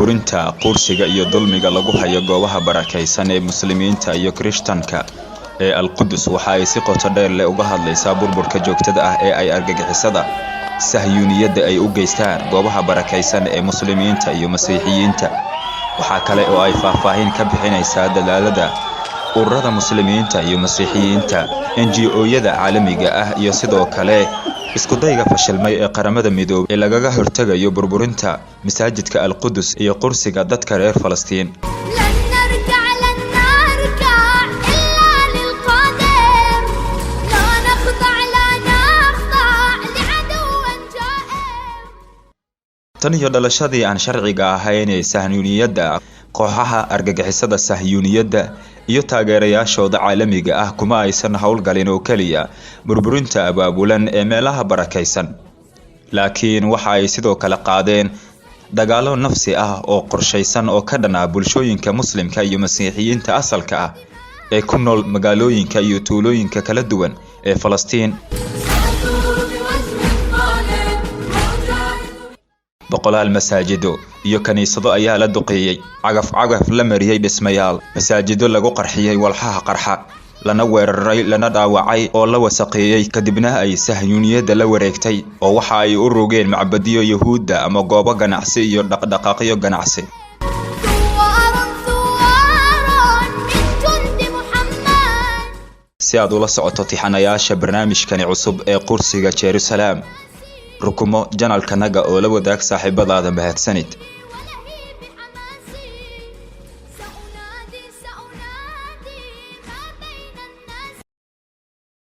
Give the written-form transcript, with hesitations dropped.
burburinta qursiga iyo dulmiga lagu hayo goobaha barakaysan ee muslimiinta iyo Kirishtaanka ee Al-Qudus waxa ay si qoto dheer leh uga hadlaysaa burburka joogtada ah ee ay argagixisada sahyuuniyadda ay u geystaan goobaha barakaysan ee muslimiinta iyo masiixiyiinta. waxa kale oo ay faahfaahin ka bixinaysaa dadaalada ururada muslimiinta iyo masiixiyiinta NGO-yada caalamiga ah iyo sidoo kale isku dayga fashilmay ee qaramada midoobay ee lagaga hortagayo burburinta masaajidka Al-Qudus iyo qursiga dadka reer Falastiin. tan iyo dhalashadii aan sharciga ahayn ee sahyuuniyadda kooxaha argagixisada sahyuuniyadda iyo taageerayaashooda caalamiga ah kuma aysan howlgalin oo kaliya burburinta abaabulan ee meelaha barakaysan, laakiin waxa ay sidoo kale qaadeen dagaalo nafsi ah oo qorshaysan oo ka dhan ah bulshooyinka muslimka iyo masiixiyiinta asalka ah ee ku nool magaalooyinka iyo tuulooyinka kala duwan ee Falastiin. boqolaal masaajido iyo kaniisado ayaa la duqeeyay, cagaf la mariyay dhismayaal, masaajido lagu qarxiyay walxaha qarxa, lana weeraray lana dhaawacay oo la wasaqeeyay, kadibna ay sahyuuniyadda la wareegtay oo waxa ay u rogeen macbadiyo yahuudda ama goobo ganacsi iyo dhaqdhaqaaqyo ganacsi. si aad ula socoto tixanayaasha barnaamijkani cusub ee qursiga Jerusalem, rukumo janalkanaga oo la wadaag saaxiibadaada mahadsanid.